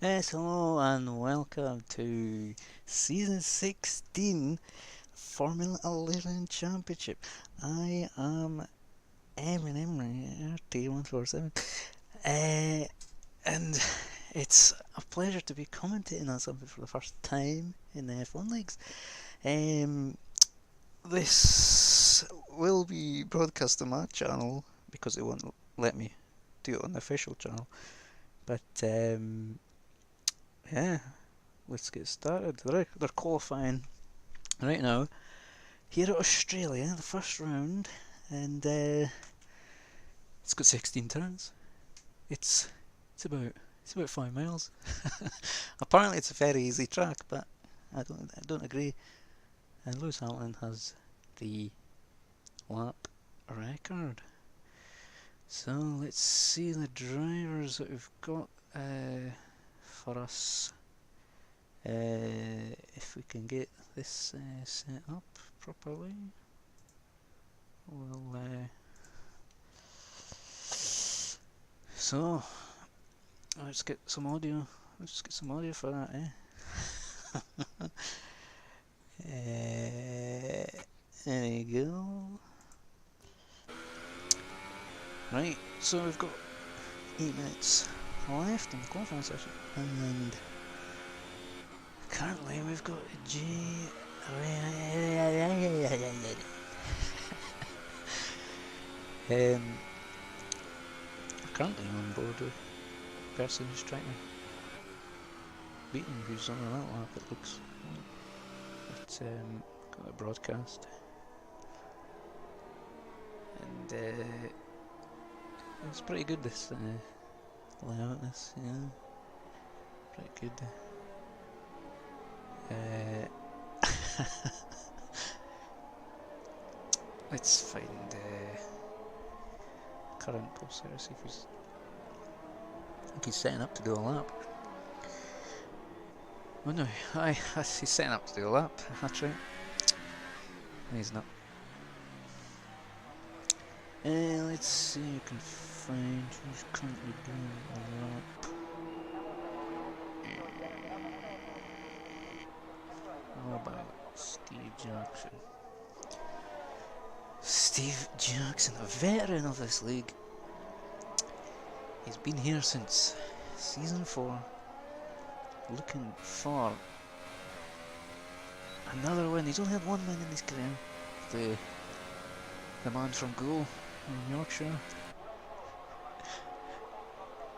Yes, hello and welcome to Season 16 Formula 11 Championship. I am Imray, RT147, and it's a pleasure to be commentating on something for the first time in the F1 leagues. This will be broadcast on my channel because they won't let me do it on the official channel, but yeah, let's get started. They're qualifying right now here at Australia, the first round, and it's got 16 turns. It's about 5 miles. Apparently, it's a very easy track, but I don't agree. And Lewis Hamilton has the lap record. So let's see the drivers that we've got for us. If we can get this set up properly, we'll so let's get some audio. Let's get some audio for that, there you go. Right, so we've got 8 minutes left in the qualifying session, and currently we've got currently on board with a person who's trying to beat him, who's on that lap, it looks. But got a broadcast, and it's pretty good, this layout, this, yeah, pretty good. Let's find current pulsar, see if he's. I think he's setting up to do a lap. Oh no, he's setting up to do a lap, that's right. He's not. Let's see if you can find who's currently doing a lap. How about Steve Jackson? Steve Jackson, a veteran of this league. He's been here since Season 4. Looking for another win. He's only had one win in his career. The man from Goole in Yorkshire.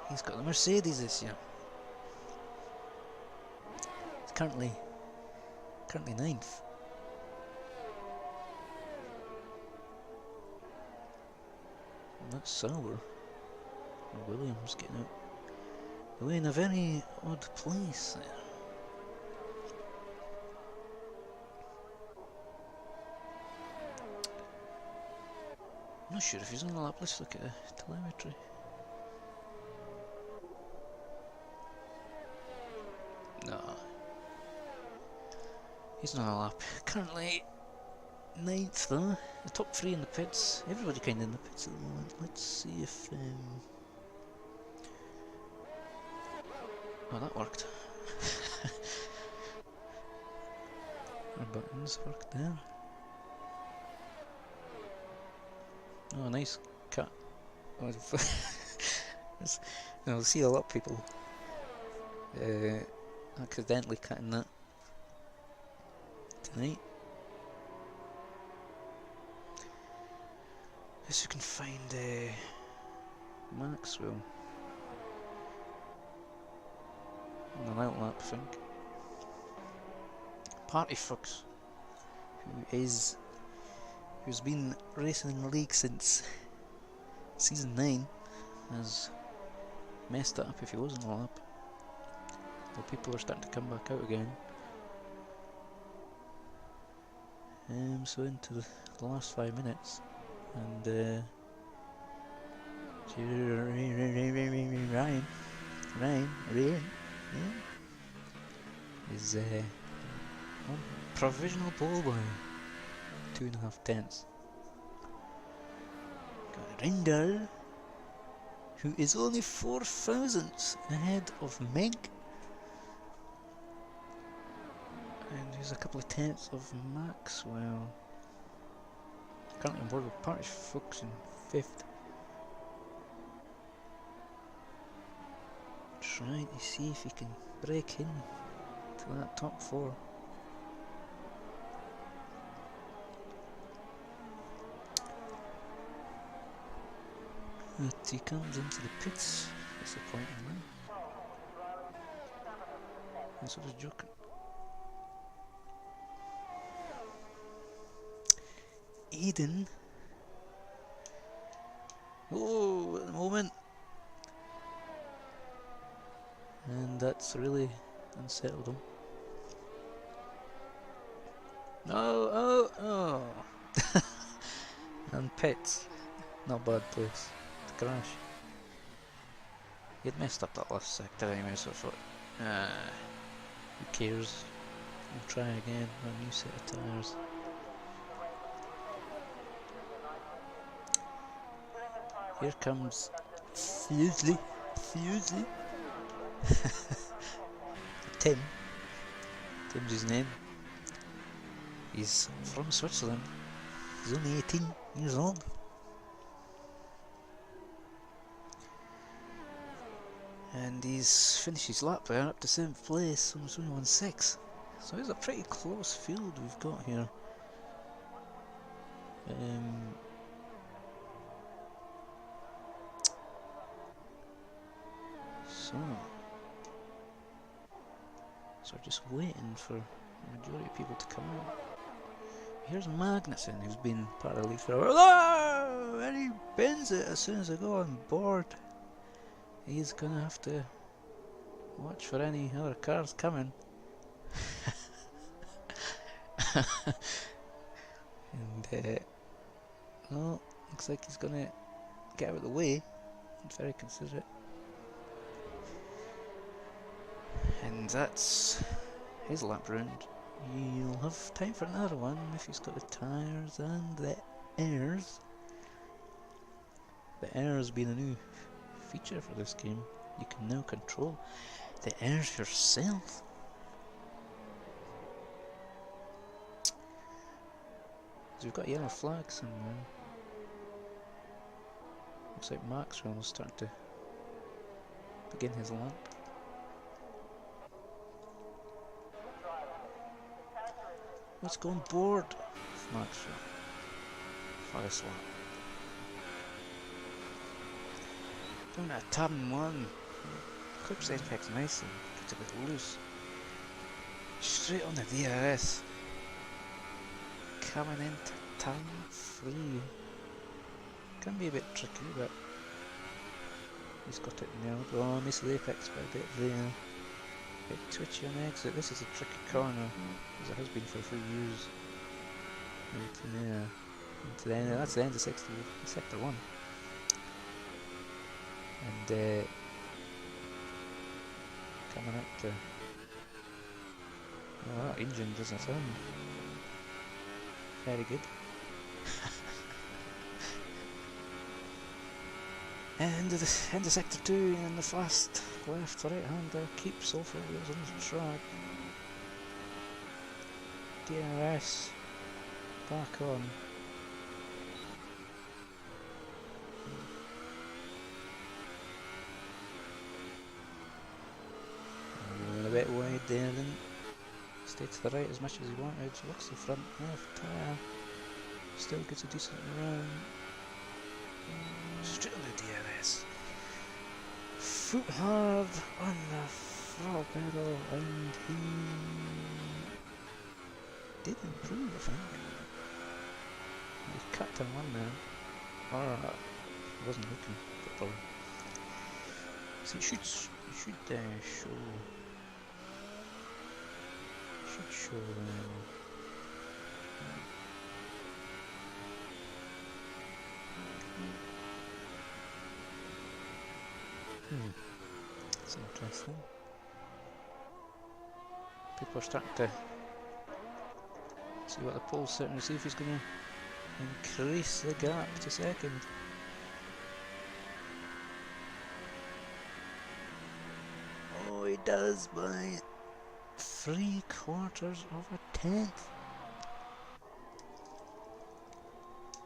He's got the Mercedes this year. He's currently 9th. And that's Sauber. Williams getting out. Away in a very odd place there. I'm not sure if he's on the lap. Let's look at the telemetry. No, he's not on a lap. Currently 9th though. The top 3 in the pits. Everybody kind of in the pits at the moment. Let's see if oh, that worked. Our buttons worked there. Oh, nice cut. I'll see a lot of people accidentally cutting that tonight. Guess you can find Maxwell on an outlap, I think. Party Fox, who's been racing in the league since Season 9, has messed it up if he was on the lap. Well, people are starting to come back out again. So into the last 5 minutes, and Ryan is on provisional pole by 2.5 tenths. Got Rindal, who is only 4 thousandths ahead of Meg Here's a couple of tenths of Maxwell. Currently on board with Parrish Fuchs in 5th. Trying to see if he can break in to that top 4. But he comes into the pits, disappointingly. And so does Joker. Eden. Oh, at the moment. And that's really unsettled him. No, oh, oh. And pits. Not bad place to crash. He'd messed up that last sector anyway, so I thought, who cares? We'll try again with a new set of tyres. Here comes Fusely. Tim. Tim's his name. He's from Switzerland. He's only 18 years old. And he's finished his lap there up to 7th place, almost only 1-6. So it's a pretty close field we've got here. So we're just waiting for the majority of people to come out. Here's Magnussen, who's been part of the league for a while. Oh! And he bends it as soon as I go on board. He's gonna have to watch for any other cars coming. And well, looks like he's gonna get out of the way. He's very considerate. And that's his lap round. You'll have time for another one if he's got the tyres and the airs. The airs being a new feature for this game. You can now control the airs yourself. So we've got yellow flags in there. Looks like Maxwell will start to begin his lap. Let's go on board with Maxwell for this lap. Doing a turn 1. Clips the apex nice and gets a bit loose. Straight on the DRS. Coming into turn 3. Can be a bit tricky, but he's got it nailed. Oh, missed the apex by a bit there. Bit twitchy on exit. This is a tricky corner, as it has been for a few years. Into there. Into the end. That's the end of sector 1. And coming up to... Oh, that engine doesn't sound very good. And the end of sector 2, and the fast left to right hander keeps all 4 wheels on the track. DRS back on. A bit wide there, then stay to the right as much as he wanted. Looks the front left tyre. Still gets a decent run. Straight on the DRS. Foot hard on the throttle pedal, and he did improve, I think. He cut to 1 there. Or wasn't looking properly. So it should show. That's interesting. People are starting to see what the poll's saying, see if he's going to increase the gap to second. Oh, he does by 3/4 of a tenth.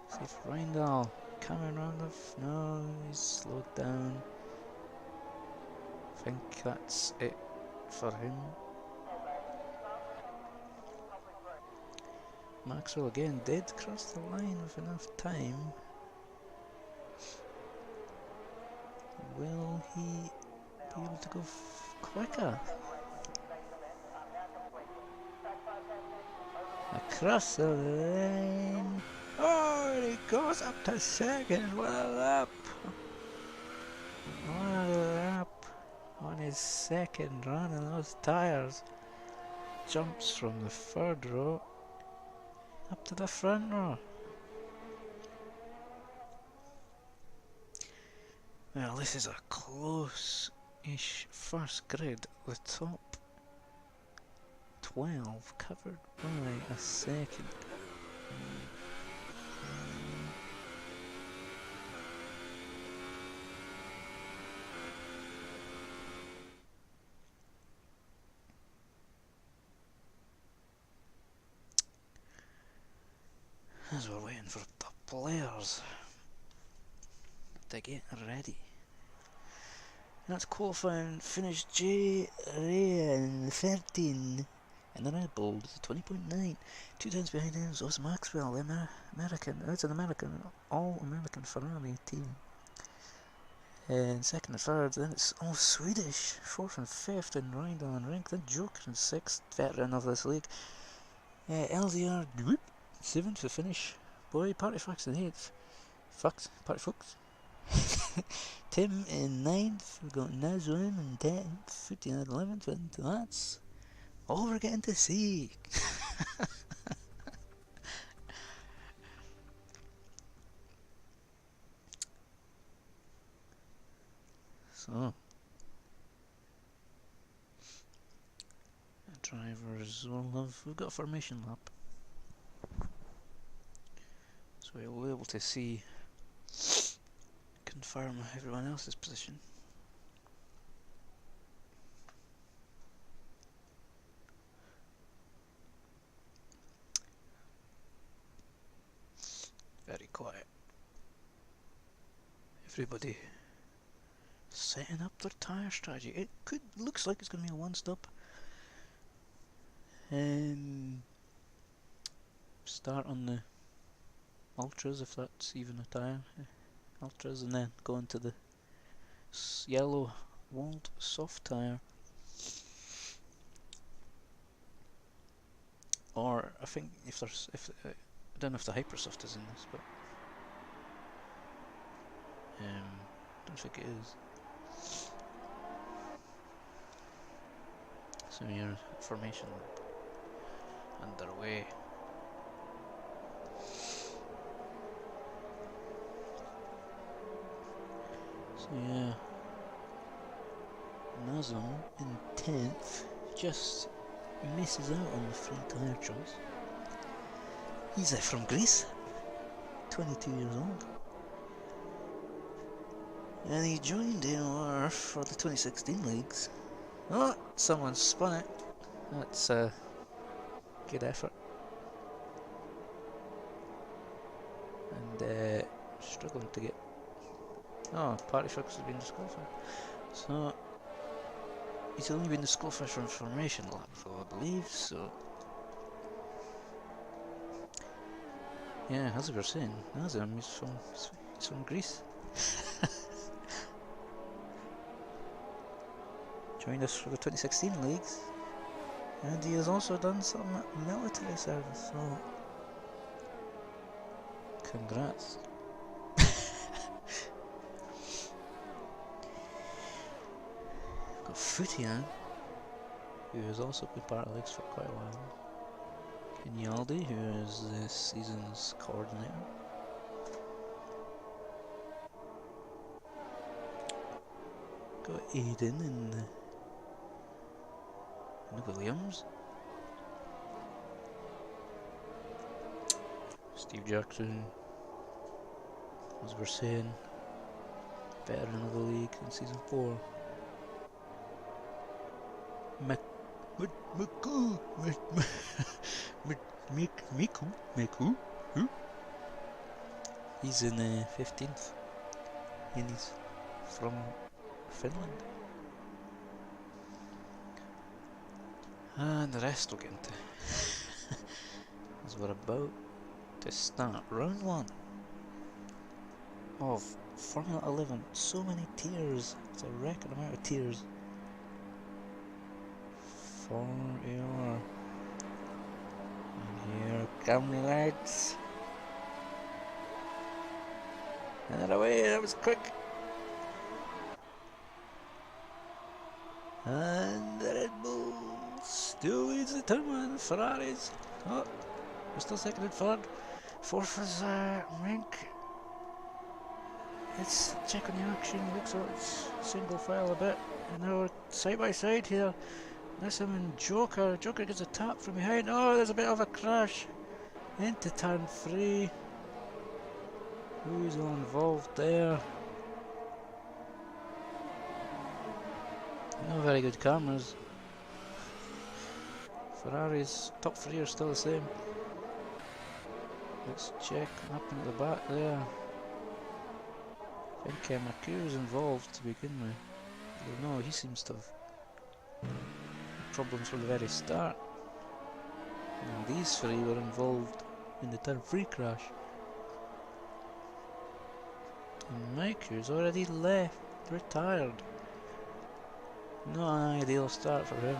See if Reindl coming around the no, he's slowed down. I think that's it for him. Maxwell again did cross the line with enough time. Will he be able to go quicker? Across the line. Oh, and he goes up to second. What a lap! What a lap on his second run in those tyres. Jumps from the third row up to the front row. Well, this is a close-ish first grid. The top 12 covered by a second. As we're waiting for the players to get ready. That's qualifying, finished J. Ryan 13 in the Red Bull, 20.9. 2 times behind him was Maxwell, the American. It's an American, all-American Ferrari team. And second and third, then it's all Swedish. Fourth and fifth in Reindl and Rink, then Joker in sixth, veteran of this league. LDR, seventh to finish. Boy, Party Fox in eighth. Party Fox. Tim in ninth. We've got Nazwan in 10th. Footy in 11th. And that's all we're getting to see. So, drivers will have. We've got a formation lap. So we'll be able to see, confirm everyone else's position. Very quiet. Everybody setting up their tyre strategy. It looks like it's going to be a one-stop. Start on the ultras, if that's even a tyre. Ultras, and then go into the yellow walled soft tyre. Or I think if I don't know if the Hypersoft is in this, but don't think it is. So your formation underway. So yeah, Nazem in 10th just misses out on the free tyre choice. He's from Greece, 22 years old. And he joined AOR for the 2016 leagues. Oh, someone spun it. That's a good effort. And struggling to get. Oh, Party Fox has been disqualified. So he's only been disqualified from formation lap, though, I believe. So yeah, as we were saying, Nazem, he's from Greece. Joined us for the 2016 leagues, and he has also done some military service, so congrats. We've got Futian, who has also been part of the leagues for quite a while. Kenyaldi, who is this season's coordinator. Got Aiden in the Williams, Steve Jackson, as we're saying, veteran of the league in season 4. Miku, Miku, who? He's in 15th, and he's from Finland. And the rest we'll get into. As we're about to start round 1 of Formula 11. So many tiers, it's a record amount of tiers for AOR. And here come the lads. And then away, that was quick. And the Red Bull still leads the turn one. The Ferraris. Oh, we're still second and third. Fourth is Mink. Let's check on the action. Looks like it's single file a bit. And now we're side by side here. Nissan and Joker. Joker gets a tap from behind. Oh, there's a bit of a crash into turn 3. Who's all involved there? No very good cameras. Ferrari's top 3 are still the same. Let's check what happened at the back there. I think Maku's involved to begin with. Although no, he seems to have problems from the very start. And these 3 were involved in the turn 3 crash. And Maku's already left, retired. Not an ideal start for him.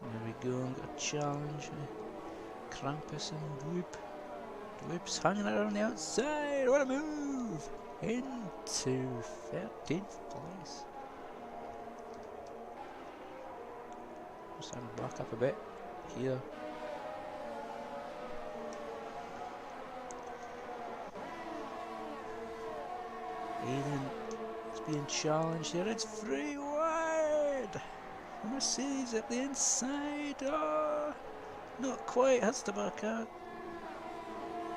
There we go, got a challenge. Krampus and Dweep. Dweep's hanging around the outside. What a move! Into 13th place. We're starting to back up a bit here. Aiden is being challenged here. It's free wide. Mercedes at the inside. Oh, not quite. Has to back out.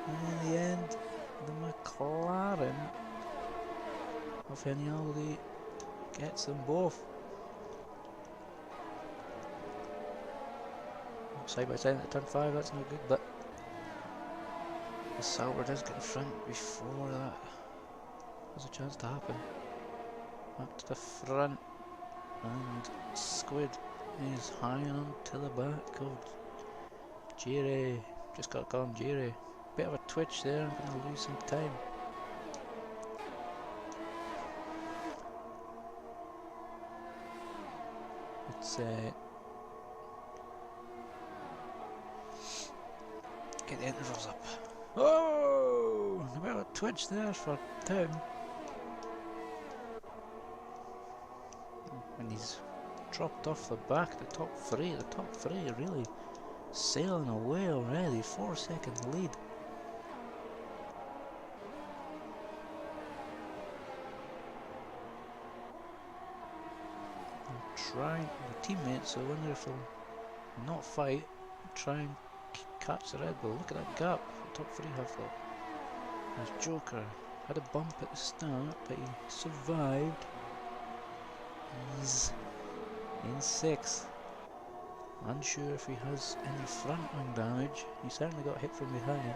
And in the end, the McLaren of Henialdi gets them both. Side by side at turn 5. That's no good, but the Sauber does get in front before that. There's a chance to happen. Back to the front, and Squid is hanging on to the back of Jerry. Just got to call him Jerry. Bit of a twitch there, I'm going to lose some time. Let's get the intervals up. Oh! A bit of a twitch there for Tim. And he's dropped off the back, the top 3 really sailing away already, 4-second lead. I'm trying, the teammates, I wonder if they'll not fight, try and catch the Red Bull. Look at that gap, the top 3 have that. There's Joker, had a bump at the start, but he survived. He's in 6th. Unsure if he has any front wing damage. He certainly got hit from behind.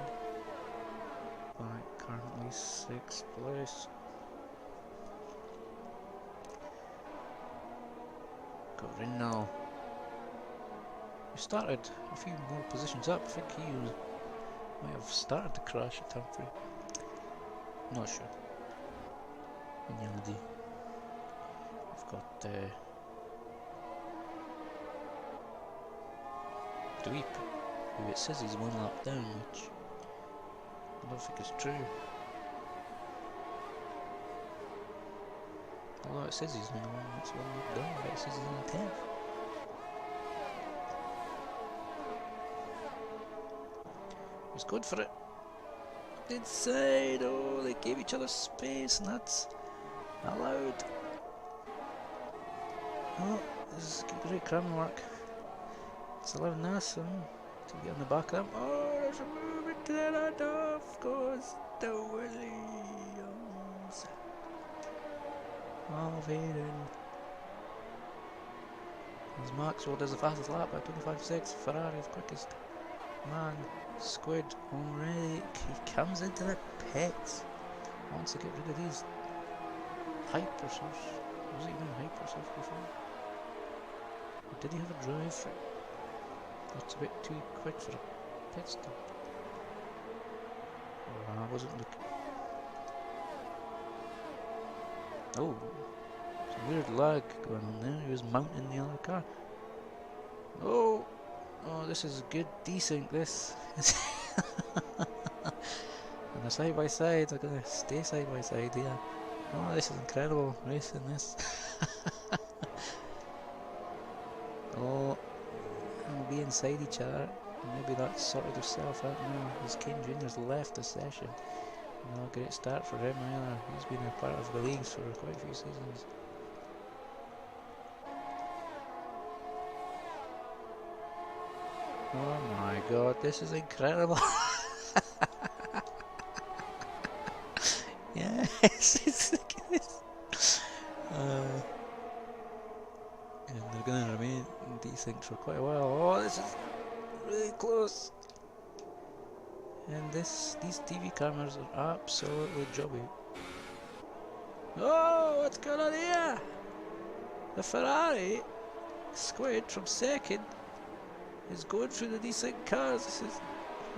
But currently 6th place. Got in now. He started a few more positions up. I think he might have started the crash at turn 3. Not sure. Inyaldi. We've got Dweep, who it says he's 1 lap down, which I don't think is true. Although it says he's in 1 lap down, but it says he's in 10th. He's good for it. Inside, oh, they gave each other space, and that's allowed. Oh, this is great cramming work. It's allowing NASA to get on the back of them. Oh, there's a movement there, and off goes the Williams. of Hayden. As Maxwell does the fastest lap by 25.6, Ferrari's quickest man, Squid, already. He comes into the pits. Wants to get rid of these hypersers. Was it even hypersers before? Or did he have a drive through? That's a bit too quick for a pit stop. Oh, I wasn't looking. Oh, some weird lag going on there. He was mounting the other car. Oh, oh, this is good desync. This. And they're side by side. They're gonna stay side by side here. Oh, this is incredible racing. This. Oh, we'll be inside each other. Maybe that's sorted itself out now. As Kane Jr.'s left the session. No great start for him either. He's been a part of the leagues for quite a few seasons. Oh my god, this is incredible. Yes, it's like this. And they're going to remain desynced for quite a while. Oh, this is really close. And these TV cameras are absolutely jobby. Oh, what's going on here? The Ferrari Squid from second is going through the desync cars.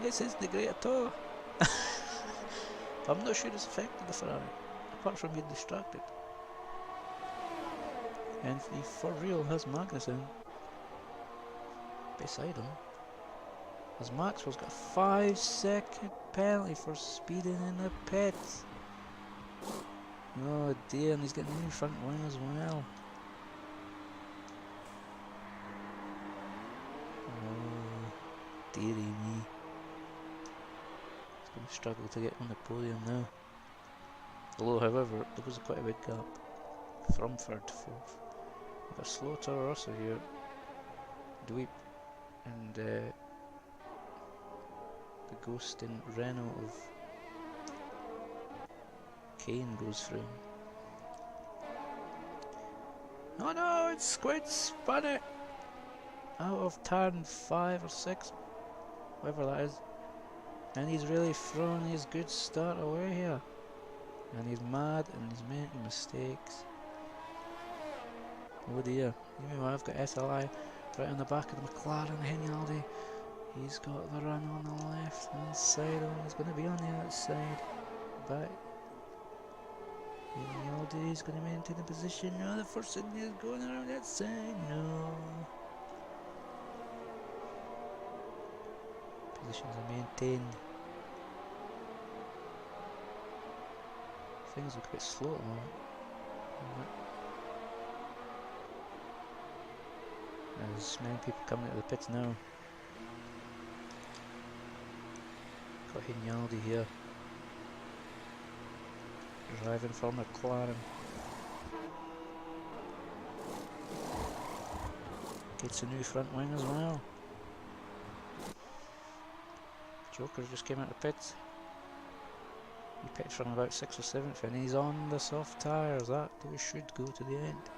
This is the great tour. I'm not sure it's affected the Ferrari, apart from being distracted. And he for real has Magnussen beside him. As Maxwell's got a 5-second penalty for speeding in the pits. Oh dear, and he's getting a new front wing as well. Oh dearie me. He's going to struggle to get on the podium now. Although, however, there was quite a big gap from third to fourth. We've got slow Toro Rosso here. Dweep and the ghost in Renault of Kane goes through. Oh no, it's Squid spun it out of turn 5 or 6, whatever that is, and he's really thrown his good start away here, and he's mad and he's making mistakes. Oh dear, meanwhile I've got SLI right on the back of the McLaren. Henry, he's got the run on the left hand side. Oh, he's going to be on the outside. Back. He's going to maintain the position. No, the first thing is going around that side. No. Positions are maintained. Things look a bit slow at the moment. There's many people coming into the pits now. Got Hignaldi here, driving for McLaren. Gets a new front wing as well. Joker just came out of the pits. He pitted from about 6th or 7th and he's on the soft tyres. That should go to the end.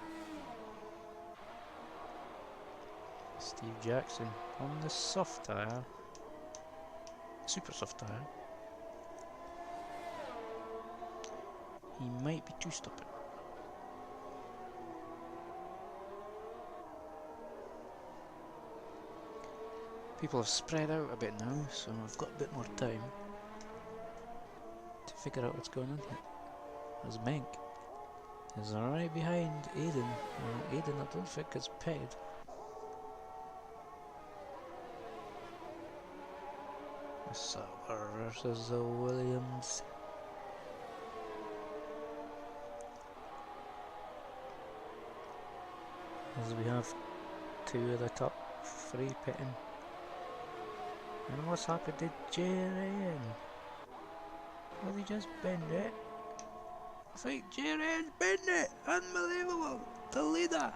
Steve Jackson on the soft tyre. Super soft tyre. He might be two-stopping. People have spread out a bit now, so I've got a bit more time to figure out what's going on here. As Menk is right behind Aiden. Aiden, I don't think is pitted. Sauber versus the Williams. As we have two of the top three pitting. And what's happened to J-Rain? Will he just bend it? I think J-Rain's bend it! Unbelievable! The leader!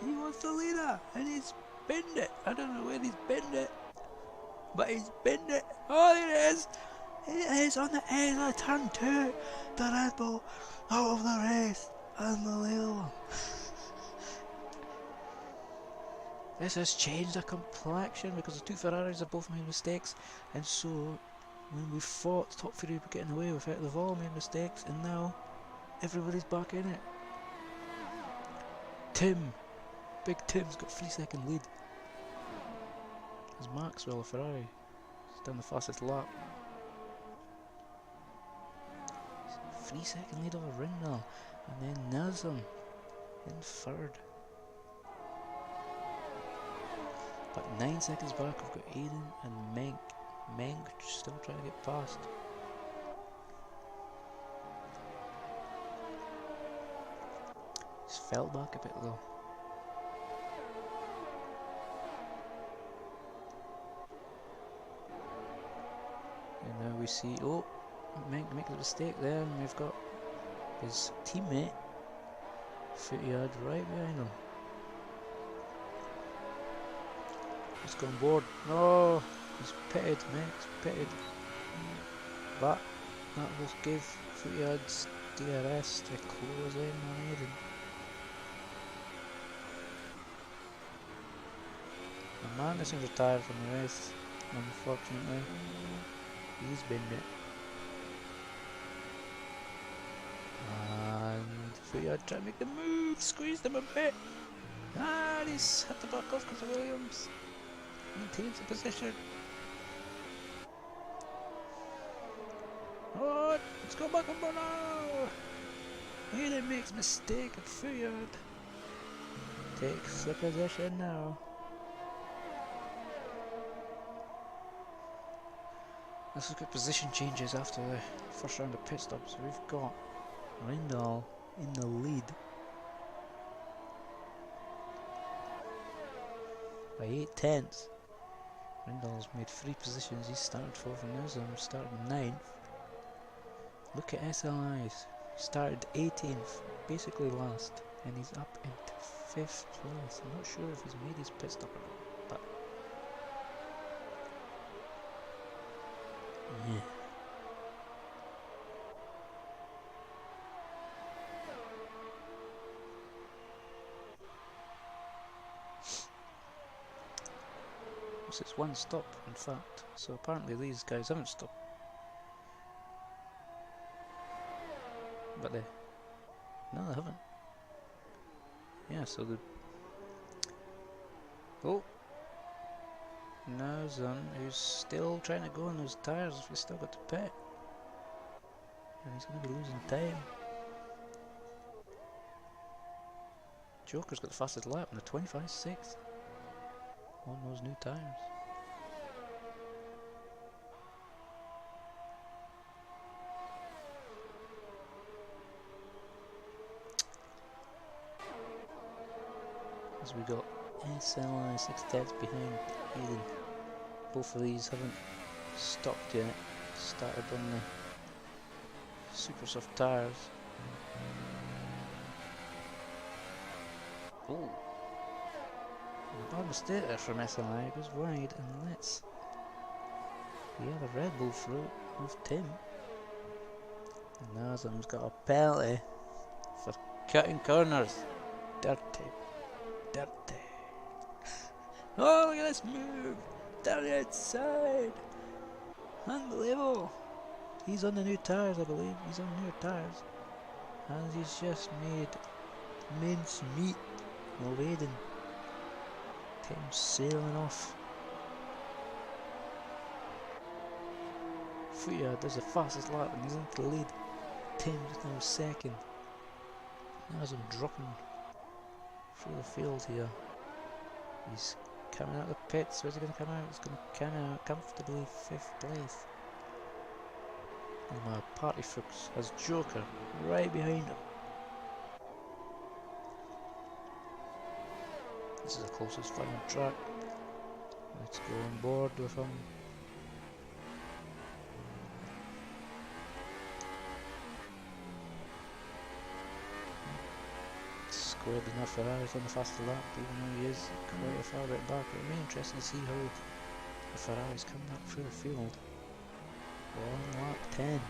He was the leader! And he's bend it! I don't know where he's bend it. But he's bend it. Oh, there it is! It is on the edge of turn 2. The Red Bull out of the race. Unbelievable. This has changed the complexion because the two Ferraris have both made mistakes, and so when we fought, the top three were getting away with it, they've all made mistakes, and now everybody's back in it. Big Tim's got 3-second lead. There's Maxwell, a Ferrari. He's done the fastest lap. 3-second lead over Rindal, and then Nazem in third. But 9 seconds back, we've got Aiden and Menk. Menk still trying to get past. He's fell back a bit though. And now we see, oh, Menk makes a mistake there, and we've got his teammate 30 yards right behind him. He's gone board. No, he's pitted, Menk's pitted. But that will give 30 yards DRS to close in on Aiden. The man isn't retired from the race, unfortunately. He's been it. And 30 yard trying to make the move, squeezed him a bit. And he's had to back off because of Williams. Maintains the position. Oh, let's go back on now. Aiden makes a mistake at 30 yard. Takes the position now. Let's look at position changes after the first round of pit stops. We've got Rindal in the lead by 8/10. Rindal's made 3 positions. He started 4th and Newsom started 9th. Look at SLI's. Started 18th, basically last, and he's up into 5th place. I'm not sure if he's made his pit stop or not, but yeah. It's one stop, in fact, so apparently these guys haven't stopped. But no, they haven't. Yeah, so oh, now's who's still trying to go on those tyres if he's still got to pit, and he's going to be losing time. Joker's got the fastest lap on the 25.6 on those new tyres. As we got SLI 6/10 behind Aiden. Both of these haven't stopped yet. Started on the super soft tyres. Oh, a bad mistake there from SLI. It goes wide and lets the other Red Bull through with Tim. And Nazem's got a penalty for cutting corners. Dirty. Oh, look at this move! Down the outside! Unbelievable! He's on the new tyres, I believe. He's on newer tyres. And he's just made mince meat of Aiden. Tim's sailing off. Footyard does the fastest lap and he's into the lead. Tim's now second. Now as I'm dropping through the field here. He's coming out of the pits. Where's he going to come out? He's going to come out comfortably 5th place. And my party fuchs has Joker right behind him. This is the closest final track. Let's go on board with him. Squared enough Ferraris on the faster lap, even though he is quite a far bit back. It'll be interesting to see how the Ferraris come back through the field. On lap 10.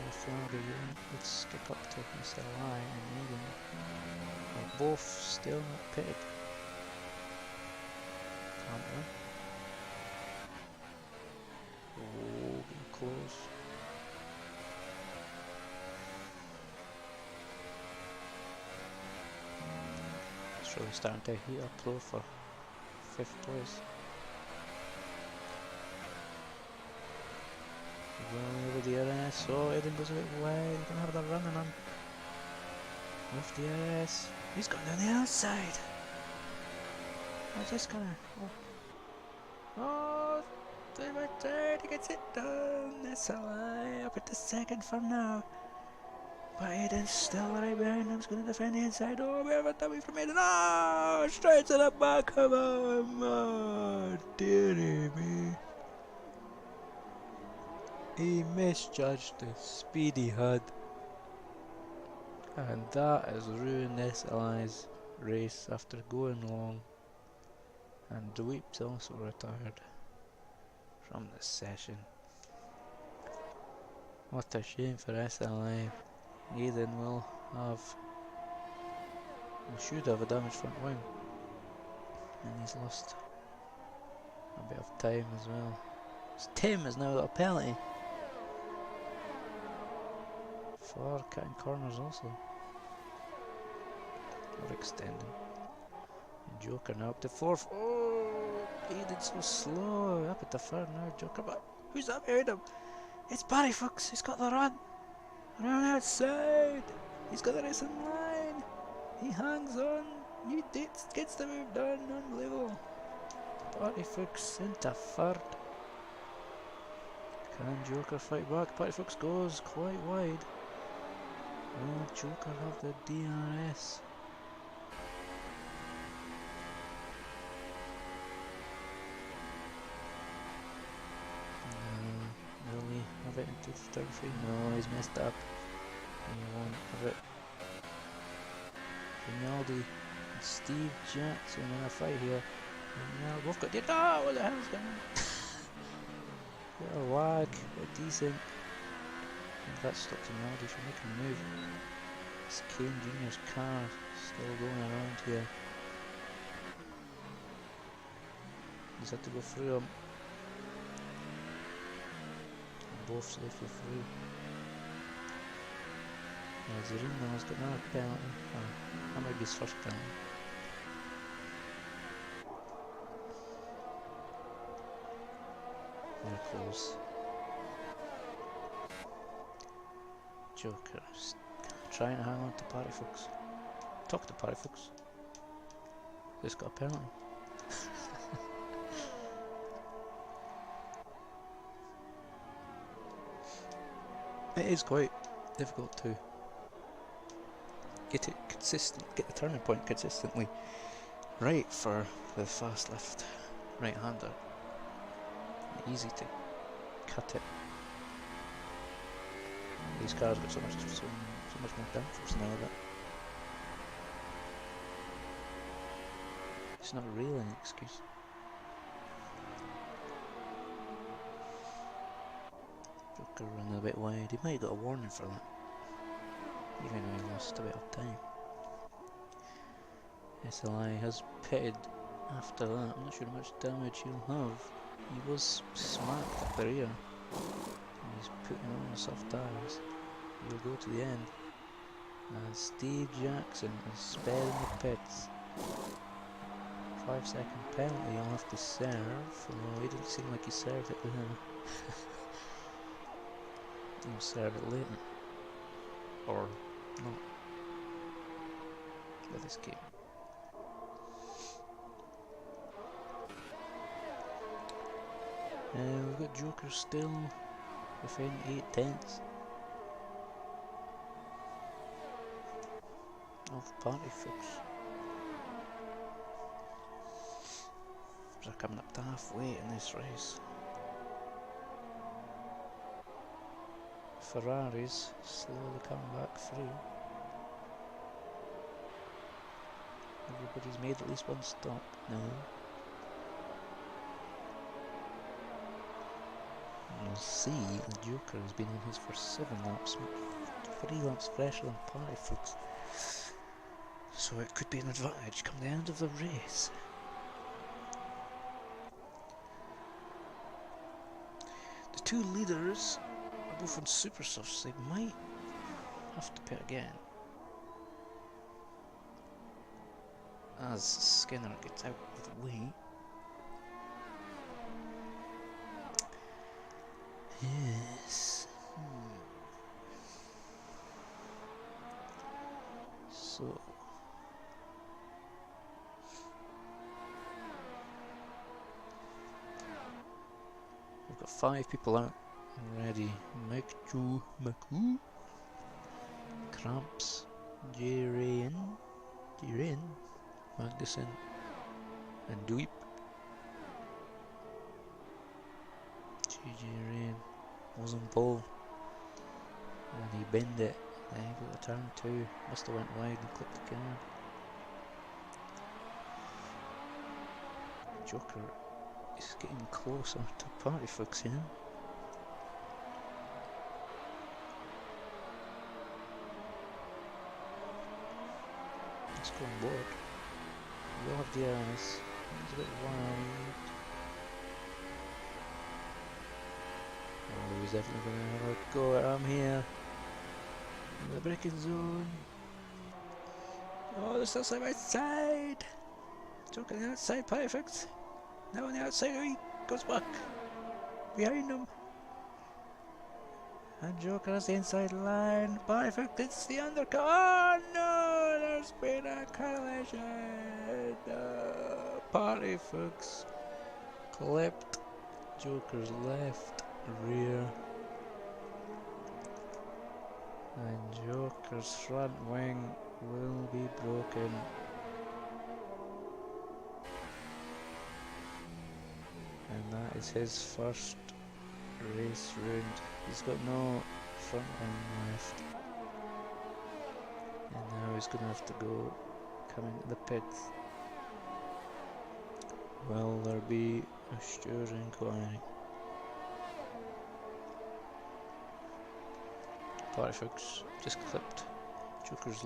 the Ferrari unit would skip up to SLI and Megan are both still not pitted. Apparently. Oh, getting close. It's really starting to heat up though for 5th place. Going over the RS. Oh, Eden goes a bit wide. He's gonna have the running on. Off the RS. He's gone down the outside. I'm just gonna. Oh, they were third. He gets it done. That's a lie. Up at the 2nd for now. But Eden's still right behind him. He's gonna defend the inside. Oh, we have a dummy from Eden. Oh, straight to the back of him. Oh, dearie me. He misjudged the speed he had, and that has ruined SLI's race after going long, and Dweep's also retired from the session. What a shame for SLI. Ethan will should have a damaged front wing, and he's lost a bit of time as well. Tim has now got a penalty for cutting corners also, or extending. And Joker now up to 4th. Oh, Aiden's so slow. Up at the 3rd now, Joker. But who's that behind him? It's Barry Fuchs. He's got the run. Around outside. He's got the racing line. He hangs on. He gets the move done. Unbelievable. Barry Fuchs into 3rd. Can Joker fight back? Barry Fuchs goes quite wide. Will Joker have the DRS? No. Will he have it into the 33? No, he's messed up. He won't have it. Rinaldi and Steve Jackson in a fight here. And both got it. Oh, what the hell's going on? Bit of lag, bit decent. And that stopped Rinaldi from making a move. It's Kane Jr.'s car still going around here. He's had to go through him. And both safely through. Zerino's got another penalty. That might be his first penalty. They're close. Joker trying to hang on to Barry Fuchs. Talk to Barry Fuchs. Just got a penalty. It is quite difficult to get the turning point consistently right for the fast left right-hander. Easy to cut it. These cars got so much more downforce now that it's not really an excuse. Joker running a bit wide. He might have got a warning for that, even though he lost a bit of time. SLI has pitted after that. I'm not sure how much damage he'll have. He was smacked at the rear. And he's putting on the soft tires. He'll go to the end. And Steve Jackson is sped in the pits. 5-second penalty he'll have to serve, although he didn't seem like he served it there. He'll serve it later. Or not. With this game. We've got Joker still within 8/10 of Barry Fuchs. They're coming up to halfway in this race. Ferraris slowly coming back through. Everybody's made at least one stop now. we'll see the Joker has been on his for 7 laps, 3 laps fresher than Partyfoot's. So it could be an advantage come the end of the race. The two leaders are both on super softs, they might have to pit again. As Skinner gets out of the way. Yes. So we've got 5 people out already. Maku, Cramps, Jiren, Magnussen, and Duip. Jiren was on pole, and he bent it. Then he got the turn 2. Must have went wide and clipped the car. Joker is getting closer to Partyfoot's here. Let's go on board. We'll have the eyes. He's a bit wide. Oh, he's definitely going to have a go at him here. In the braking zone. Oh, they're still side by side. Joker on the outside, perfect. Now on the outside, he goes back. Behind him. And Joker has the inside line. Perfect, it's the undercut. Oh no, there's been a collision. Partyfoot's clipped Joker's left rear. And Joker's front wing will be broken. And that is his first race round. He's got no front wing left. And now he's going to have to go come into the pits. Will there be a Stewart inquiry? Partyfoot's just clipped Joker's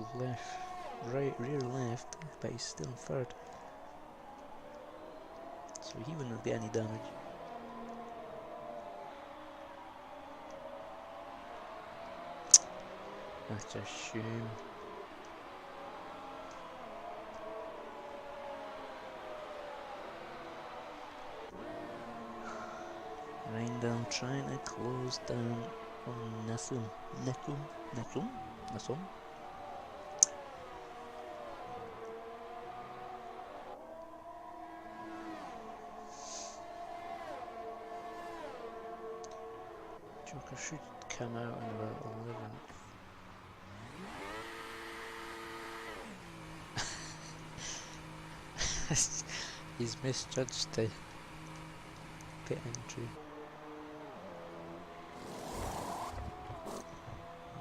rear left, but he's still in third. So he wouldn't be any damage. That's a shame. Rindell trying to close down on Nassum. Joker should come out in about 11th. He's misjudged the pit entry.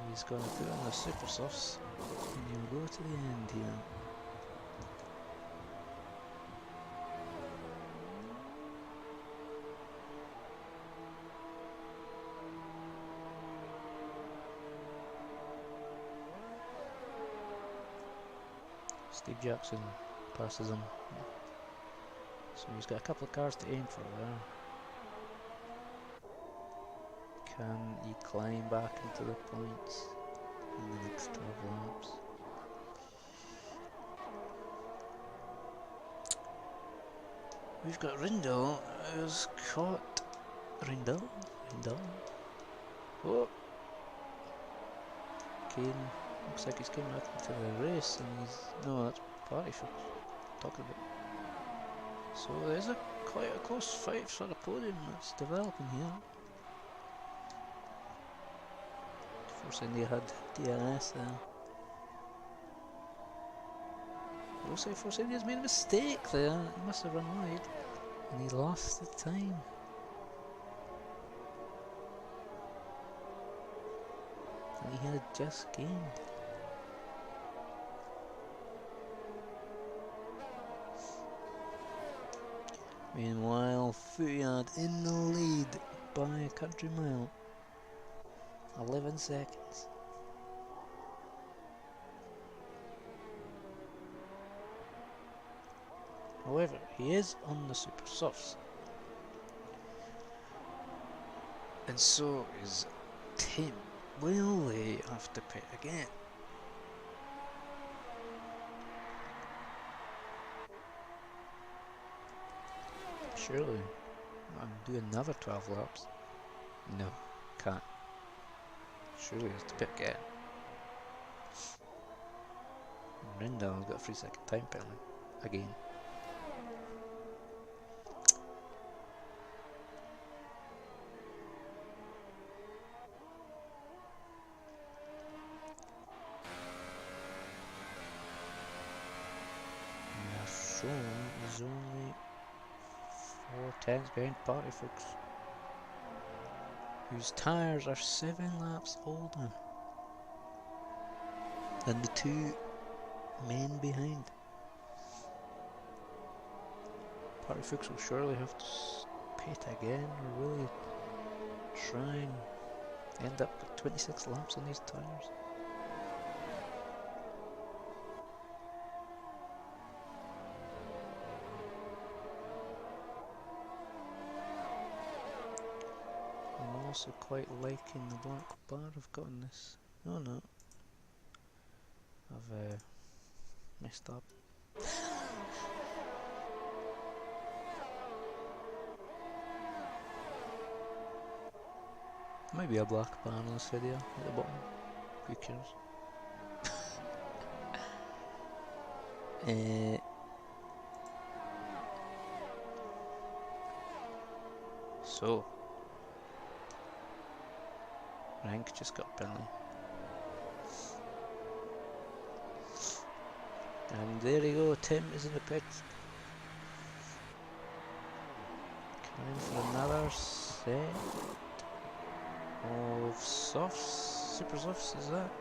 He's going to put on the super softs and he'll go to the end here. Steve Jackson passes him, so he's got a couple of cars to aim for there. Can he climb back into the points in the next 12 laps? We've got Rindell who's caught. Rindell? Oh! Kane. Looks like he's coming out into the race and he's... No, that's Partyfoot talking about. So there's quite a close fight for the podium that's developing here. Force India had DRS there. But also Force India's made a mistake there. He must have run wide and he lost the time. And he had just gained. Meanwhile, Fuyad in the lead by a country mile. 11 seconds. However, he is on the super softs. And so is Tim. Will they have to pit again? Surely. I'm doing another 12 laps. No, can't. Surely has to pit again. Rendell's got a 3-second time penalty. Again. Is only 4 tenths behind Party Folks, whose tyres are 7 laps older than the 2 men behind. Party Folks will surely have to pit again, or will he try and end up with 26 laps on these tyres? I'm also quite liking the black bar I've got on this. Oh no, I've messed up. Might be a black bar on this video at the bottom. Who cares? So Rank just got a penalty. And there you go, Tim is in the pits. Coming for another set of softs, super softs, is that?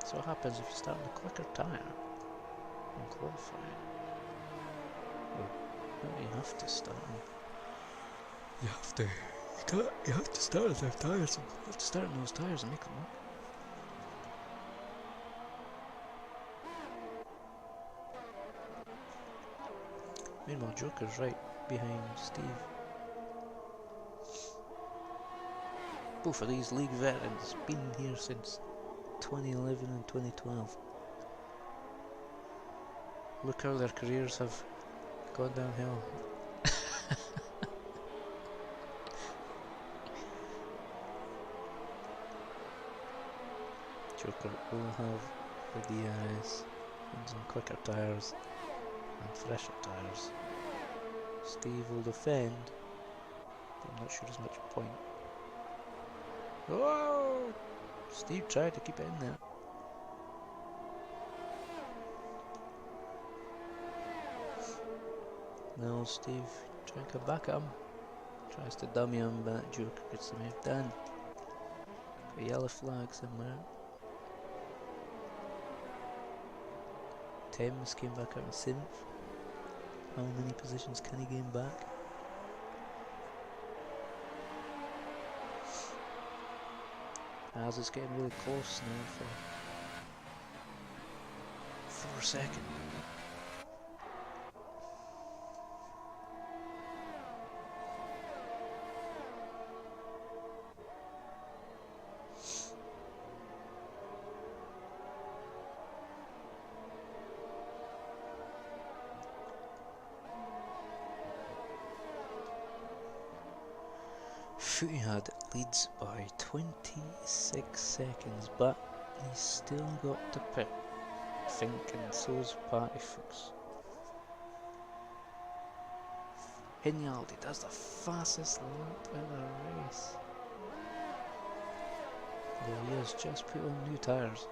So what happens if you start on a quicker tyre in qualifying? Well, you have to start on. You have to start on those tyres. You have to start on those tyres and make them work. Meanwhile, Joker's right behind Steve. Both of these league veterans been here since 2011 and 2012. Look how their careers have gone downhill. Joker will have the DRS and some quicker tyres and fresher tyres. Steve will defend, but I'm not sure there's much point. Oh! Steve tried to keep it in there. Now Steve trying to come back at him. Tries to dummy him, but Joker gets the move done. Got a yellow flag somewhere. Thames came back out in 7th. How many positions can he gain back? As it's getting really close now for 4 seconds. Footyhad leads by 26 seconds, but he's still got to pit, I think, and so's Party Folks. Hinyaldi does the fastest lap in the race. Though he has just put on new tyres.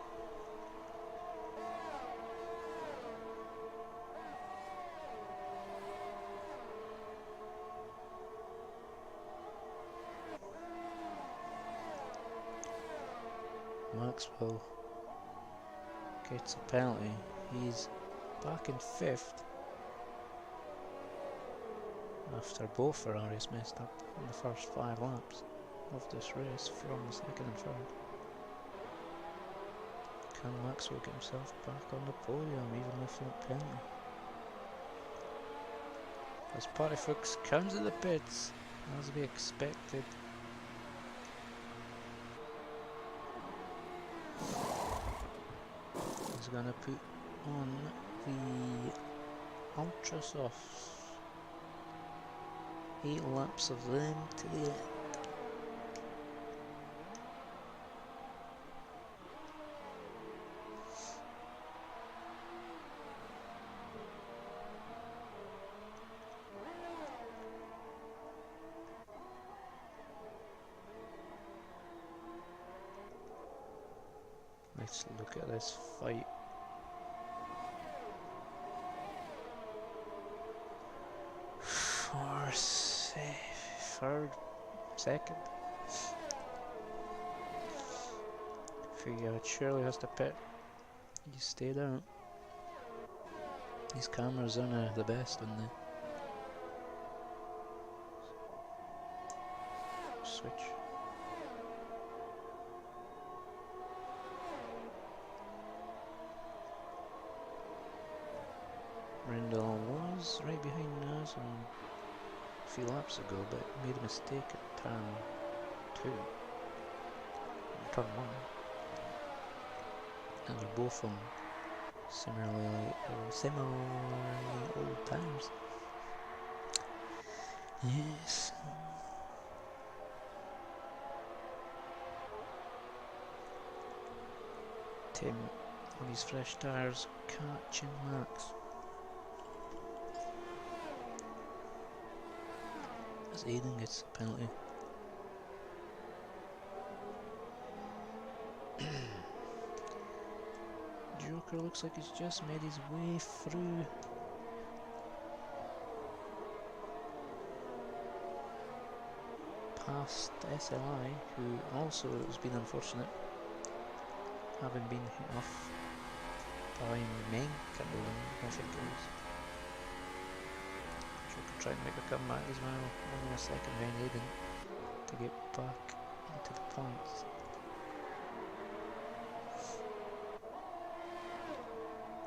Maxwell gets a penalty. He's back in 5th. after both Ferraris messed up in the first 5 laps of this race from second and third. Can Maxwell get himself back on the podium even with that penalty? As Party Fuchs comes to the pits, as we expected. He's gonna put on the Ultra Softs. 8 laps of them to the end. Let's look at this fight. Third, second. Figure out Shirley has to pit. You stayed out. These cameras aren't the best when they switch. Rendell was right behind us a few laps ago, but made a mistake at turn 2, turn 1, and they're both on similarly old times. Yes. Tim on his fresh tyres catching Max. As Aiden gets a penalty. Joker looks like he's just made his way through. Past SLI, who also has been unfortunate, having been hit off by Meng, I think it was. Joker trying to make a comeback as well, only a second behind Aiden to get back into the points.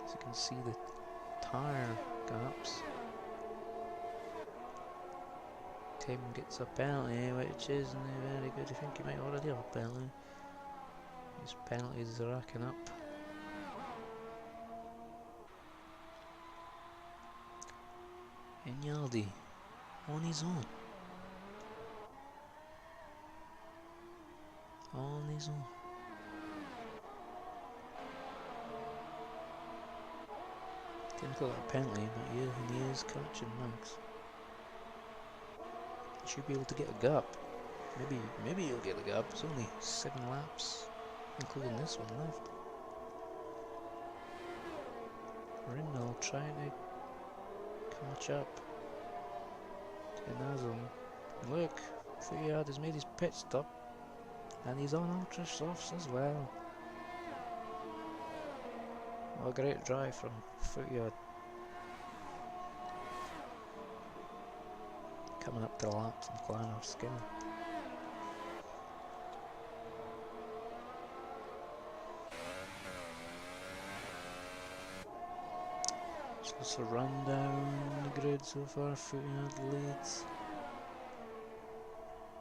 As you can see the tyre gaps. Tim gets a penalty, which isn't very good. I think he might already have a penalty. His penalties are racking up. Inyaldi on his own. On his own. Didn't call it a penalty, but yeah, he is catching Max. He should be able to get a gap. Maybe he'll get a gap. It's only 7 laps, including this one left. Rinnell trying to catch up to Nazem. Look, Fuyard has made his pit stop, and he's on ultra softs as well. What a great drive from Fuyard. Coming up to the laps and flying off skill. So it's a run down the grid so far. Fuyard leads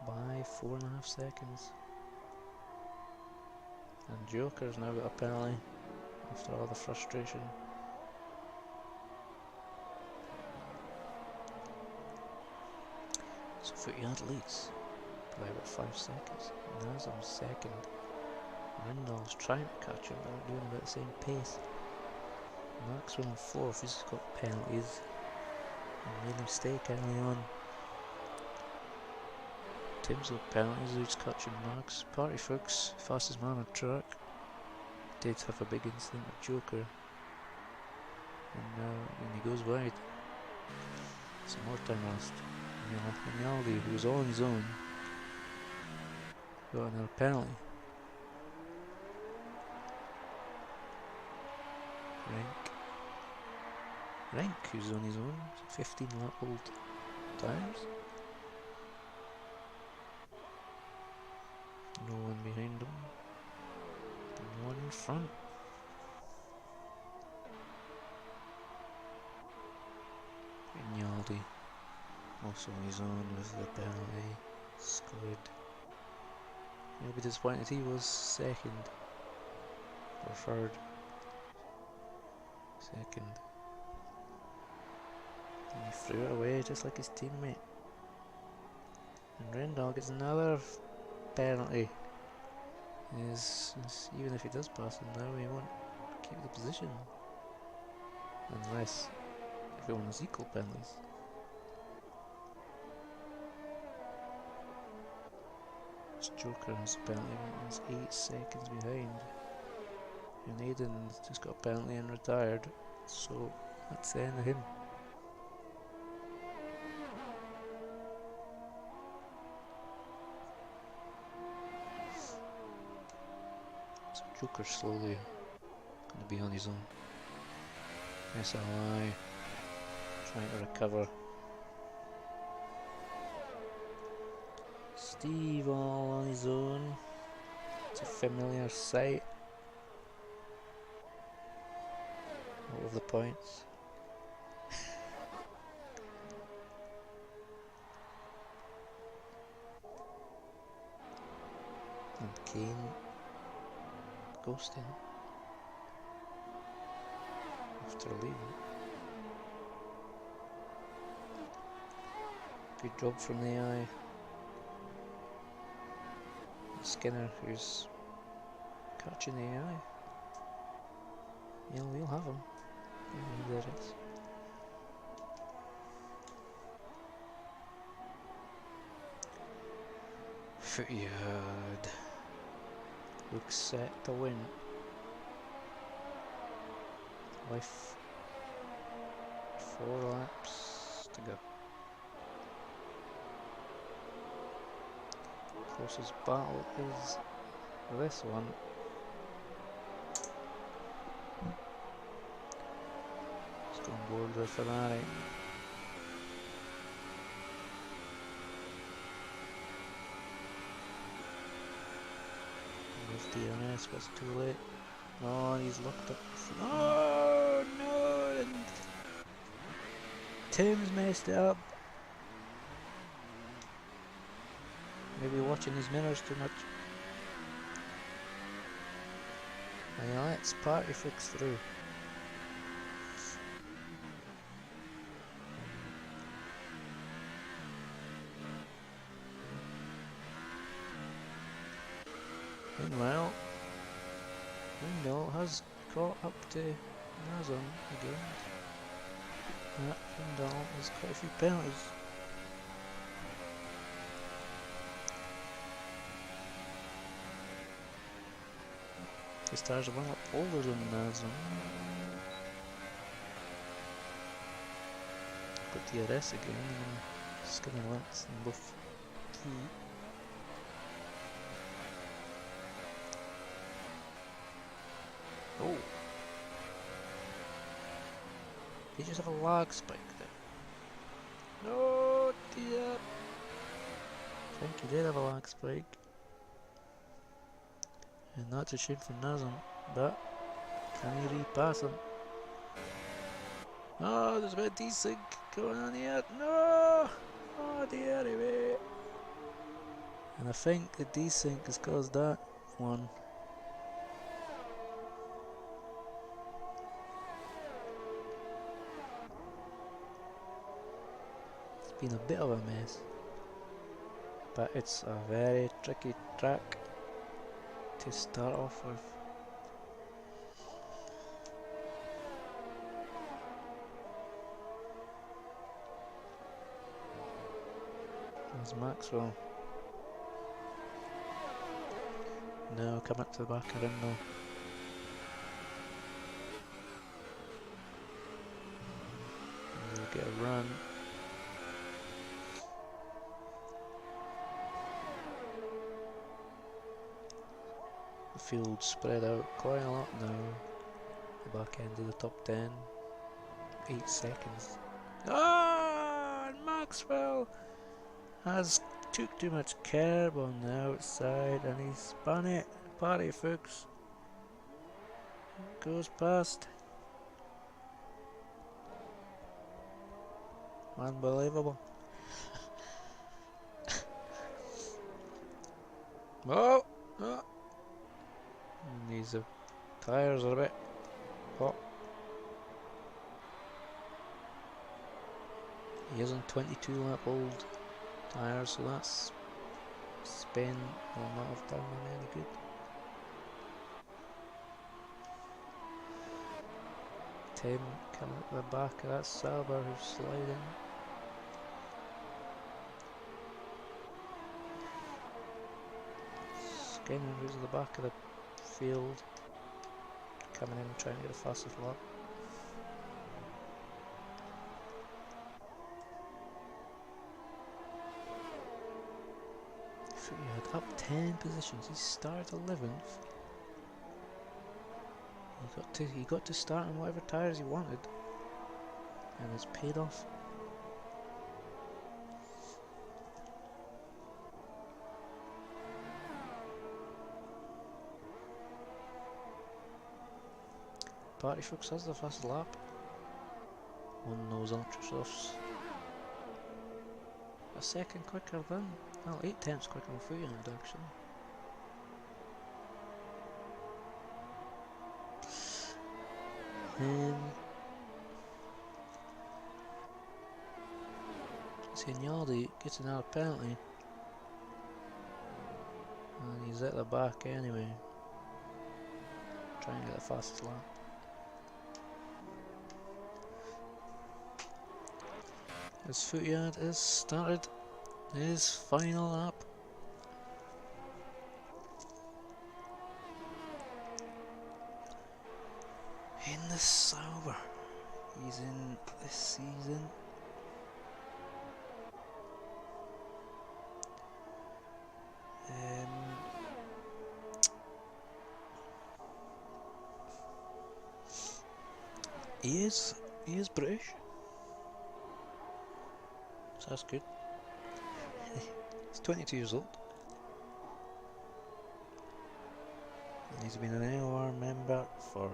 by 4.5 seconds. And Joker's now got a penalty after all the frustration. So Fuyard leads by about 5 seconds. Nazem's second. Rindall's trying to catch him, but not doing about the same pace. Maxwell in 4th, he's got penalties and made a mistake early on. Tim's got penalties, he's catching Max. Party Fuchs, fastest man on track. Did have a big incident with Joker, and now he goes wide. Some more time lost. Inyaldi, who was on his own, got another penalty. Rank, who's on his own, 15 lap old. Tires. No one behind them. No one in front. Rinaldi also on his own with the penalty. Scored. He'll be disappointed he was second. Or third. Second. And he threw it away just like his teammate. And Rendall gets another penalty. Even if he does pass him now, he won't keep the position. Unless everyone has equal penalties. This Joker has a penalty and is 8 seconds behind. And Aiden's just got a penalty and retired. So that's the end of him. Joker slowly going to be on his own. SLI trying to recover. Steve all on his own. It's a familiar sight. All of the points. And Kane ghosting after leaving. Good job from the AI. Skinner, who's catching the AI. We'll have him. There it is. Footyard looks set to win. With 4 laps to go. Closest battle is this one. Let's go on board with Ferrari. With DNS, but it's too late. Oh, he's locked up. Oh no! And Tim's messed it up. Maybe watching his mirrors too much. Now let's party fix through. Meanwhile, Windmill has caught up to Nazon again. That Windmill has quite a few penalties. His tires are one up older than Nazon. Got DRS again, and skimming lengths in both key. Oh! He just have a lag spike there. No, dear! I think he did have a lag spike. And that's a shame for Nazon, but can he repass him? Oh, there's a bit of desync going on here. No! Oh dear, anyway. And I think the desync has caused that one. It's been a bit of a mess, but it's a very tricky track to start off with. There's Maxwell. No, come up to the back of him though. We'll get a run. The field spread out quite a lot now. The back end of the top 10. 8 seconds. Ah! And Maxwell has took too much curb on the outside and he spun it. Party folks. Goes past. Unbelievable. Oh! Oh! These tyres are a bit hot. He is on 22 lap old tyres, so that's spin will not have done him any good. Tim coming at the back of that Sauber who's sliding. Skinner who's at the back of the field, coming in and trying to get the fastest lap. He had up 10 positions. He started 11th. He got to start on whatever tyres he wanted, and it's paid off. Party Fuchs has the fast lap on those ultra softs. A second quicker than, well, 8/10 quicker than Fuyard actually. Signaldi gets another penalty, and he's at the back anyway, trying to get the fastest lap. As Fuyard has started his final lap. In the Sauber he's in this season. He is British, so that's good. He's 22 years old. And he's been an AOR member for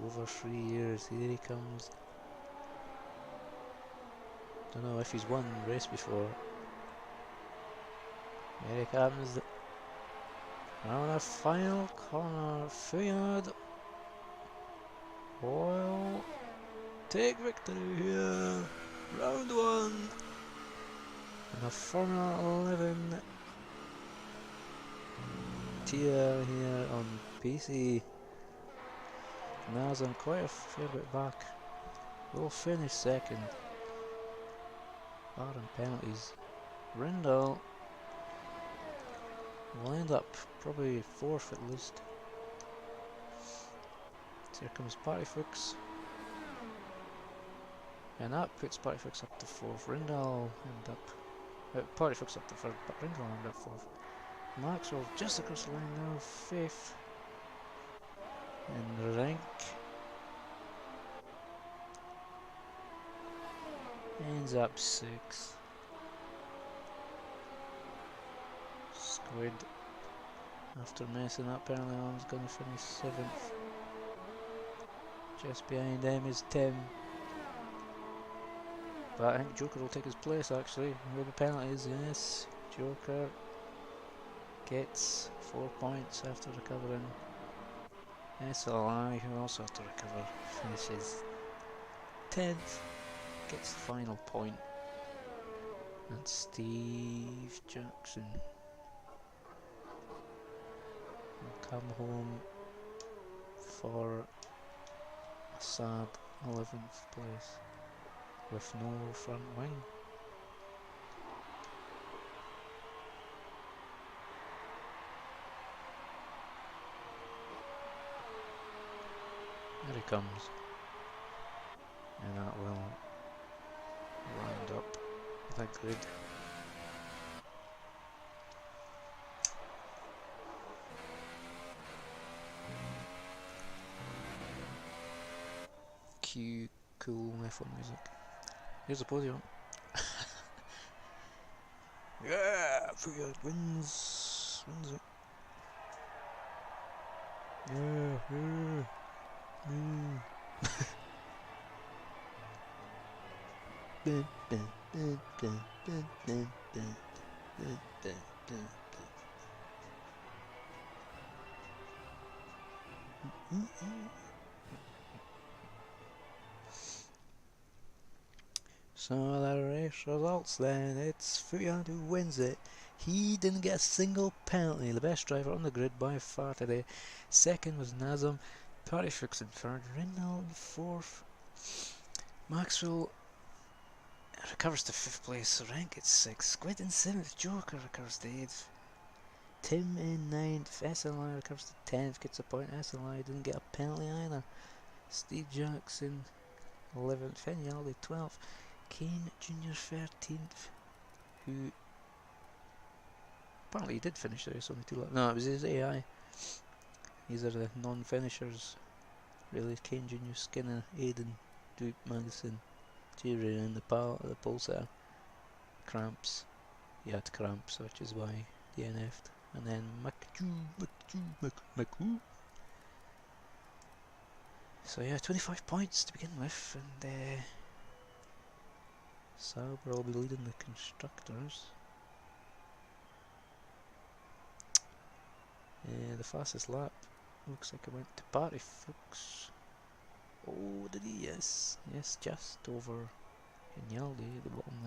over 3 years. Here he comes. Don't know if he's won a race before. Here he comes. Around the final corner, Fuyard will take victory here. Round 1 in a Formula 11 tier here on PC. Now's on quite a fair bit back. We'll finish second. Barring penalties. Rindal will end up probably 4th at least. So here comes Party Fuchs. And that puts Party Fuchs up to 4th. Rindal end up... Party Fuchs up to 3rd, but Rindal end up 4th. Maxwell just across the line now, 5th. And rank ends up 6th. Squid, after messing up early on, is going to finish 7th. Just behind them is Tim. But I think Joker will take his place actually. With the penalties, yes. Joker gets 4 points after recovering. SLI, who also had to recover, finishes 10th, gets the final point. And Steve Jackson will come home for a sad 11th place with no front wing. There he comes, and that will round up the grid. Cue cool F1 music. Here's the podium. Yeah, Fuyad wins it. Yeah, yeah, yeah. Dun, dun, dun, dun, dun, dun, dun, dun, dun, dun. So the race results then, it's Fuyad who wins it. He didn't get a single penalty, the best driver on the grid by far today. Second was Nazem, Parifux in third, Renault in fourth. Maxwell recovers to 5th place, rank at 6th. Squid in 7th, Joker recovers to 8th. Tim in 9th, SLI recovers to 10th, gets a point. SLI didn't get a penalty either. Steve Jackson 11th, Fenialdi 12th. Kane Jr. 13th, who apparently he did finish the race, only 2 laps. No, it was his AI. These are the non-finishers, really. Kane Jr., Skinner, Aiden, Duke, Magnussen, Jerry, and the Pulsar. Cramps. He had cramps, which is why he DNF'd. And then McHugh. So yeah, 25 points to begin with, and Sauber will be leading the constructors. The fastest lap looks like it went to Party Fuchs. Oh, did he? Yes, just over Ignaldi at the bottom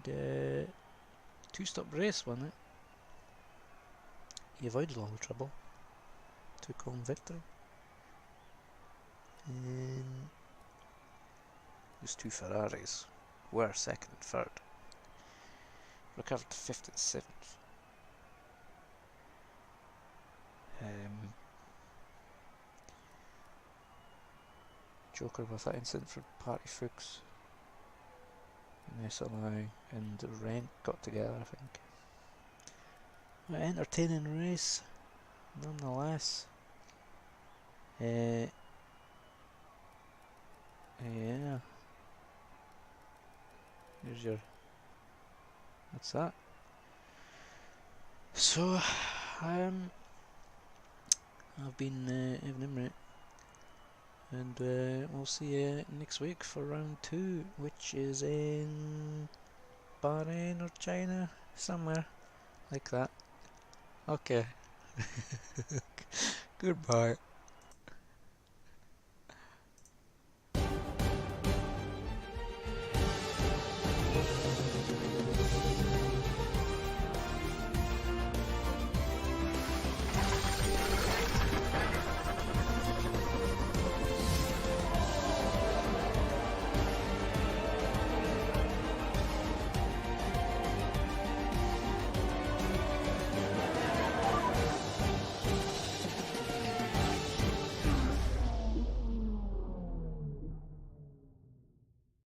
there. And 2-stop race won it. He avoided all the trouble. Took home victory. And those 2 Ferraris were 2nd and 3rd. Recovered to 5th and 7th. Joker with that incident for Party Fuchs. And SLI and Rent got together, I think. An entertaining race, nonetheless. Yeah. Here's your. That's that. So, I've been Evan Imray, and we'll see you next week for round 2, which is in Bahrain or China, somewhere like that. Okay. Goodbye.